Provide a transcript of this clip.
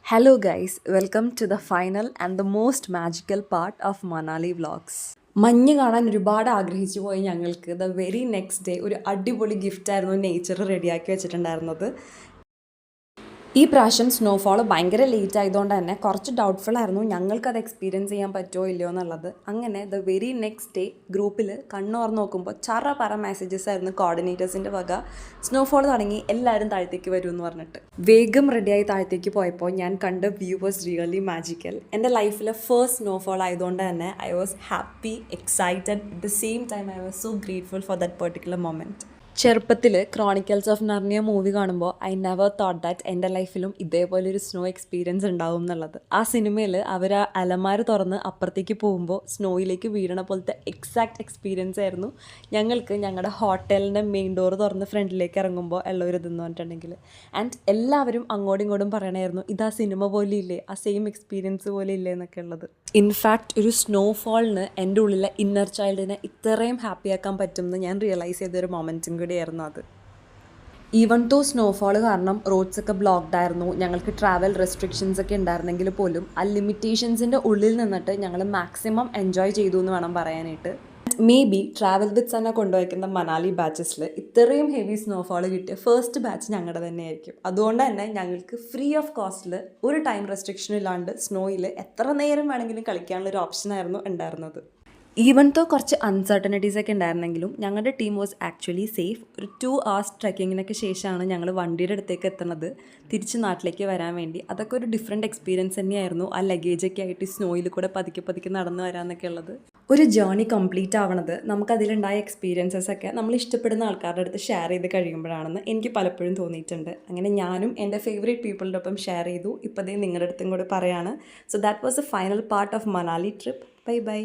Hello guys, welcome to the final and the most magical part of Manali vlogs. മഞ്ഞ് കാണാൻ ഒരുപാട് ആഗ്രഹിച്ചു പോയി ഞങ്ങൾക്ക് ദ വെരി നെക്സ്റ്റ് ഡേ ഒരു അടിപൊളി ഗിഫ്റ്റായിരുന്നു നേച്ചർ റെഡിയാക്കി വെച്ചിട്ടുണ്ടായിരുന്നത്. ഈ പ്രാവശ്യം സ്നോഫോൾ ഭയങ്കര ലേറ്റ് ആയതുകൊണ്ട് തന്നെ കുറച്ച് ഡൗട്ട്ഫുൾ ആയിരുന്നു ഞങ്ങൾക്കത് എക്സ്പീരിയൻസ് ചെയ്യാൻ പറ്റുമോ ഇല്ലയോ എന്നുള്ളത്. അങ്ങനെ ദ വെരി നെക്സ്റ്റ് ഡേ ഗ്രൂപ്പിൽ കണ്ണോർന്ന് നോക്കുമ്പോൾ പറ മെസ്സേജസ് ആയിരുന്നു കോർഡിനേറ്റേഴ്സിൻ്റെ വക. സ്നോഫോൾ തുടങ്ങി, എല്ലാവരും താഴത്തേക്ക് വരും എന്ന് പറഞ്ഞിട്ട് വേഗം റെഡിയായി താഴത്തേക്ക് പോയപ്പോൾ ഞാൻ കണ്ട വ്യൂ വാസ് റിയലി മാജിക്കൽ. എൻ്റെ ലൈഫിലെ ഫസ്റ്റ് സ്നോഫോൾ ആയതുകൊണ്ട് തന്നെ I was happy, excited, at the same time I was so grateful for that particular moment. ചെറുപ്പത്തിൽ ക്രോണിക്കൽസ് ഓഫ് നർണിയ മൂവി കാണുമ്പോൾ ഐ നെവർ തോട്ട് ദാറ്റ് എൻ്റെ ലൈഫിലും ഇതേപോലൊരു സ്നോ എക്സ്പീരിയൻസ് ഉണ്ടാവും എന്നുള്ളത്. ആ സിനിമയിൽ അവർ ആ അലമാര തുറന്ന് അപ്പുറത്തേക്ക് പോകുമ്പോൾ സ്നോയിലേക്ക് വീഴണ പോലത്തെ എക്സാക്റ്റ് എക്സ്പീരിയൻസ് ആയിരുന്നു ഞങ്ങൾക്ക് ഞങ്ങളുടെ ഹോട്ടലിൻ്റെ മെയിൻ ഡോർ തുറന്ന് ഫ്രണ്ടിലേക്ക് ഇറങ്ങുമ്പോൾ ഉള്ള ഒരു ഇതെന്ന് പറഞ്ഞിട്ടുണ്ടെങ്കിൽ. ആൻഡ് എല്ലാവരും അങ്ങോട്ടും ഇങ്ങോട്ടും പറയണമായിരുന്നു ഇത് ആ സിനിമ പോലെ ഇല്ലേ, ആ സെയിം എക്സ്പീരിയൻസ് പോലെ ഇല്ലേ എന്നൊക്കെ ഉള്ളത്. ഇൻഫാക്റ്റ് ഒരു സ്നോഫോളിന് എൻ്റെ ഉള്ളിലെ ഇന്നർ ചൈൽഡിനെ ഇത്രയും ഹാപ്പിയാക്കാൻ പറ്റുമെന്ന് ഞാൻ റിയലൈസ് ചെയ്തൊരു മൊമെൻറ്റും കൂടിയായിരുന്നു അത്. ഈവൺ ദോ സ്നോഫോൾ കാരണം റോഡ്സൊക്കെ ബ്ലോക്ക്ഡ് ആയിരുന്നു, ഞങ്ങൾക്ക് ട്രാവൽ റെസ്ട്രിക്ഷൻസ് ഒക്കെ ഉണ്ടായിരുന്നെങ്കിൽ പോലും ആ ലിമിറ്റേഷൻസിൻ്റെ ഉള്ളിൽ നിന്നിട്ട് ഞങ്ങൾ മാക്സിമം എൻജോയ് ചെയ്തു എന്ന് വേണം പറയാനായിട്ട്. മേ ബി ട്രാവൽ വിത്ത് സന്ന കൊണ്ടുപോയിരിക്കുന്ന മനാലി ബാച്ചസിൽ ഇത്രയും ഹെവി സ്നോഫോൾ കിട്ടിയ ഫസ്റ്റ് ബാച്ച് ഞങ്ങളുടെ തന്നെയായിരിക്കും. അതുകൊണ്ട് തന്നെ ഞങ്ങൾക്ക് ഫ്രീ ഓഫ് കോസ്റ്റിൽ ഒരു ടൈം റെസ്ട്രിക്ഷൻ ഇല്ലാണ്ട് സ്നോയിൽ എത്ര നേരം വേണമെങ്കിലും കളിക്കാനുള്ളൊരു ഓപ്ഷനായിരുന്നു ഉണ്ടായിരുന്നത്. ഈവൻ തോ കുറച്ച് അൺസർട്ടനിറ്റീസ് ഒക്കെ ഉണ്ടായിരുന്നെങ്കിലും ഞങ്ങളുടെ ടീം വാസ് ആക്ച്വലി സേഫ്. ഒരു 2 hours ട്രെക്കിങ്ങിനൊക്കെ ശേഷമാണ് ഞങ്ങൾ വണ്ടിയുടെ അടുത്തേക്ക് എത്തുന്നത് തിരിച്ച് നാട്ടിലേക്ക് വരാൻ വേണ്ടി. അതൊക്കെ ഒരു ഡിഫറെൻറ്റ് എക്സ്പീരിയൻസ് തന്നെയായിരുന്നു. ആ ലഗേജൊക്കെ ആയിട്ട് സ്നോയിൽ കൂടെ പതുക്കെ നടന്ന് വരാമെന്നൊക്കെ ഉള്ളത്. ഒരു ജേർണി കംപ്ലീറ്റ് ആവണത് നമുക്കതിലുണ്ടായ എക്സ്പീരിയൻസസ് ഒക്കെ നമ്മൾ ഇഷ്ടപ്പെടുന്ന ആൾക്കാരുടെ അടുത്ത് ഷെയർ ചെയ്ത് കഴിയുമ്പോഴാണെന്ന് എനിക്ക് പലപ്പോഴും തോന്നിയിട്ടുണ്ട്. അങ്ങനെ ഞാനും എൻ്റെ ഫേവറേറ്റ് പീപ്പിളിൻ്റെ ഒപ്പം ഷെയർ ചെയ്തു. ഇപ്പോഴേ നിങ്ങളുടെ അടുത്തും കൂടെ പറയാണ്. So that was A final part of Manali trip. Bye bye.